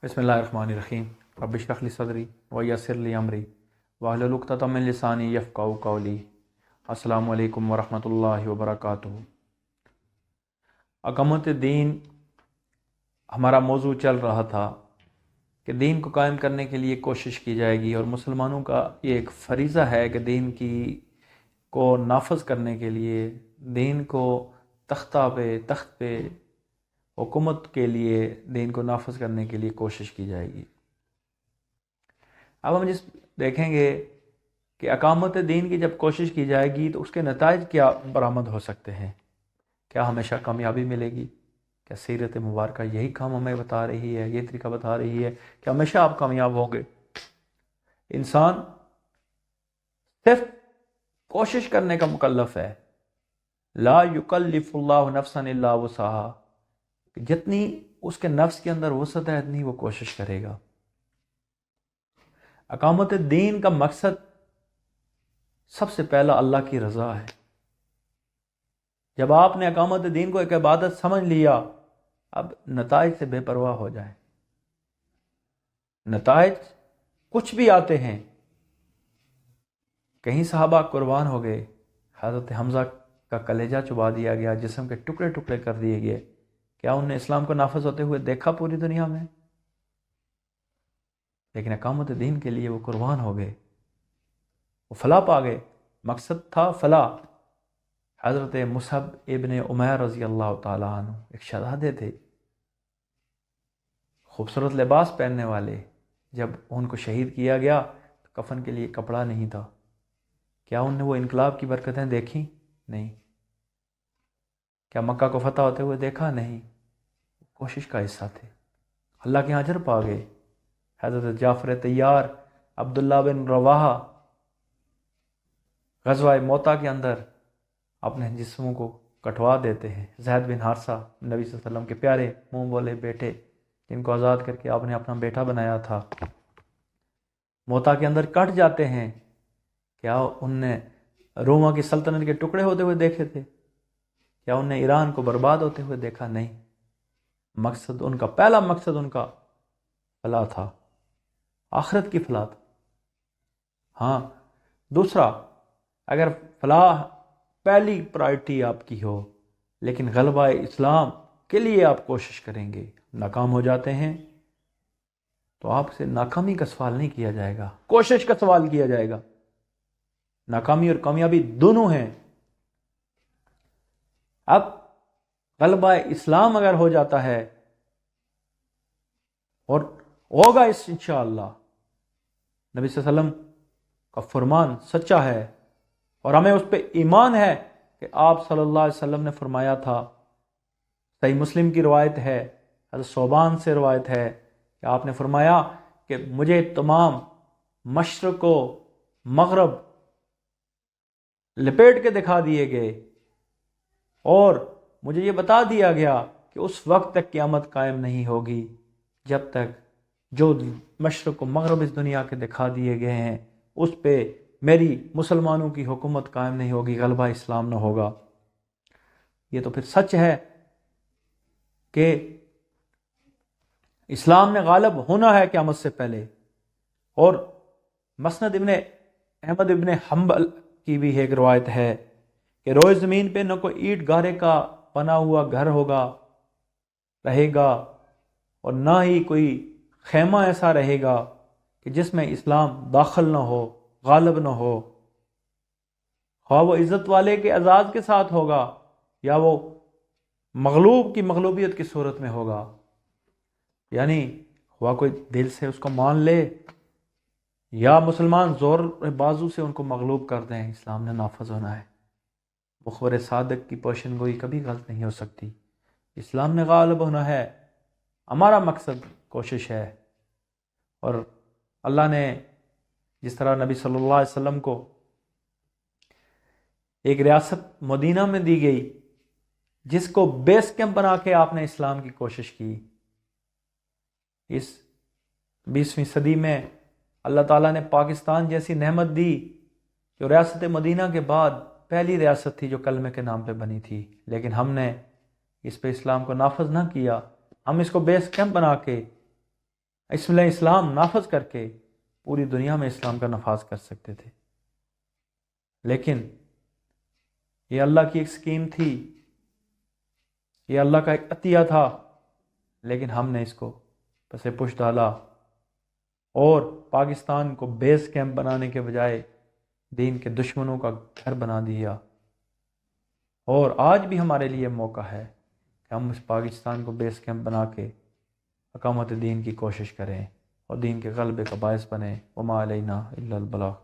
بسم اللہ الرحمن الرحیم رب اشرح لی صدری ویسر لی امری واحلل عقدۃ من لسانی یفقہوا قولی۔ السلام علیکم ورحمۃ اللہ وبرکاتہ۔ اقامت دین ہمارا موضوع چل رہا تھا کہ دین کو قائم کرنے کے لیے کوشش کی جائے گی، اور مسلمانوں کا یہ ایک فریضہ ہے کہ دین کو نافذ کرنے کے لیے، دین کو تخت پہ حکومت کے لیے، دین کو نافذ کرنے کے لیے کوشش کی جائے گی۔ اب ہم دیکھیں گے کہ اقامت دین کی جب کوشش کی جائے گی تو اس کے نتائج کیا برآمد ہو سکتے ہیں۔ کیا ہمیشہ کامیابی ملے گی؟ کیا سیرت مبارکہ یہی کام ہمیں بتا رہی ہے، یہ طریقہ بتا رہی ہے کہ ہمیشہ آپ کامیاب ہوں گے؟ انسان صرف کوشش کرنے کا مکلف ہے۔ لا یکلف اللہ نفسا الا وسعها، جتنی اس کے نفس کے اندر وسعت ہے اتنی وہ کوشش کرے گا۔ اقامت دین کا مقصد سب سے پہلا اللہ کی رضا ہے۔ جب آپ نے اقامت دین کو ایک عبادت سمجھ لیا، اب نتائج سے بے پرواہ ہو جائیں۔ نتائج کچھ بھی آتے ہیں۔ کہیں صحابہ قربان ہو گئے، حضرت حمزہ کا کلیجہ چبا دیا گیا، جسم کے ٹکڑے ٹکڑے کر دیے گئے۔ کیا انہوں نے اسلام کو نافذ ہوتے ہوئے دیکھا پوری دنیا میں؟ لیکن اقامت دین کے لیے وہ قربان ہو گئے، وہ فلاح پا گئے۔ مقصد تھا فلاح۔ حضرت مصعب ابن عمیر رضی اللہ تعالیٰ عنہ ایک شہزادے تھے، خوبصورت لباس پہننے والے۔ جب ان کو شہید کیا گیا تو کفن کے لیے کپڑا نہیں تھا۔ کیا انہوں نے وہ انقلاب کی برکتیں دیکھیں؟ نہیں۔ کیا مکہ کو فتح ہوتے ہوئے دیکھا؟ نہیں۔ کوشش کا حصہ تھے، اللہ کے اجر پا گئے۔ حضرت جعفر طیار، عبداللہ بن رواحہ غزوہ موتا کے اندر اپنے جسموں کو کٹوا دیتے ہیں۔ زید بن حارثہ، نبی صلی اللہ علیہ وسلم کے پیارے منہ بولے بیٹے، جن کو آزاد کر کے آپ نے اپنا بیٹا بنایا تھا، موتا کے اندر کٹ جاتے ہیں۔ کیا ان نے روما کی سلطنت کے ٹکڑے ہوتے ہوئے دیکھے تھے؟ کیا ان نے ایران کو برباد ہوتے ہوئے دیکھا؟ نہیں۔ مقصد ان کا، پہلا مقصد ان کا فلاح تھا، آخرت کی فلاح تھا۔ ہاں، دوسرا، اگر فلاح پہلی پرائرٹی آپ کی ہو لیکن غلبہ اسلام کے لیے آپ کوشش کریں گے، ناکام ہو جاتے ہیں، تو آپ سے ناکامی کا سوال نہیں کیا جائے گا، کوشش کا سوال کیا جائے گا۔ ناکامی اور کامیابی دونوں ہیں۔ اب غلبہ اسلام اگر ہو جاتا ہے، اور ہوگا انشاءاللہ، نبی صلی اللہ علیہ وسلم کا فرمان سچا ہے اور ہمیں اس پہ ایمان ہے کہ آپ صلی اللہ علیہ وسلم نے فرمایا تھا، صحیح مسلم کی روایت ہے، حضرت صوبان سے روایت ہے کہ آپ نے فرمایا کہ مجھے تمام مشرق و مغرب لپیٹ کے دکھا دیے گئے، اور مجھے یہ بتا دیا گیا کہ اس وقت تک قیامت قائم نہیں ہوگی جب تک جو مشرق و مغرب اس دنیا کے دکھا دیے گئے ہیں اس پہ میری مسلمانوں کی حکومت قائم نہیں ہوگی، غلبہ اسلام نہ ہوگا۔ یہ تو پھر سچ ہے کہ اسلام نے غالب ہونا ہے قیامت سے پہلے۔ اور مسند ابن احمد ابن حنبل کی بھی ایک روایت ہے کہ روئے زمین پہ نہ کوئی اینٹ گارے کا بنا ہوا گھر رہے گا، اور نہ ہی کوئی خیمہ ایسا رہے گا کہ جس میں اسلام داخل نہ ہو، غالب نہ ہو، خواہ وہ عزت والے کے اعزاز کے ساتھ ہوگا یا وہ مغلوب کی مغلوبیت کی صورت میں ہوگا۔ یعنی خواہ کوئی دل سے اس کو مان لے یا مسلمان زور بازو سے ان کو مغلوب کر دیں، اسلام نے نافذ ہونا ہے۔ مخبر صادق کی پیشن گوئی کبھی غلط نہیں ہو سکتی۔ اسلام نے غالب ہونا ہے، ہمارا مقصد کوشش ہے۔ اور اللہ نے جس طرح نبی صلی اللہ علیہ وسلم کو ایک ریاست مدینہ میں دی گئی، جس کو بیس کیمپ بنا کے آپ نے اسلام کی کوشش کی، اس 20ویں صدی میں اللہ تعالیٰ نے پاکستان جیسی نعمت دی جو ریاست مدینہ کے بعد پہلی ریاست تھی جو کلمے کے نام پہ بنی تھی، لیکن ہم نے اس پہ اسلام کو نافذ نہ کیا۔ ہم اس کو بیس کیمپ بنا کے اسلام نافذ کر کے پوری دنیا میں اسلام کا نفاذ کر سکتے تھے، لیکن یہ اللہ کی ایک سکیم تھی، یہ اللہ کا ایک عطیہ تھا، لیکن ہم نے اس کو پس پش ڈالا اور پاکستان کو بیس کیمپ بنانے کے بجائے دین کے دشمنوں کا گھر بنا دیا۔ اور آج بھی ہمارے لیے موقع ہے کہ ہم اس پاکستان کو بیس کیمپ بنا کے اقامت دین کی کوشش کریں اور دین کے غلبے کا باعث بنیں۔ وما علینا الا البلاغ۔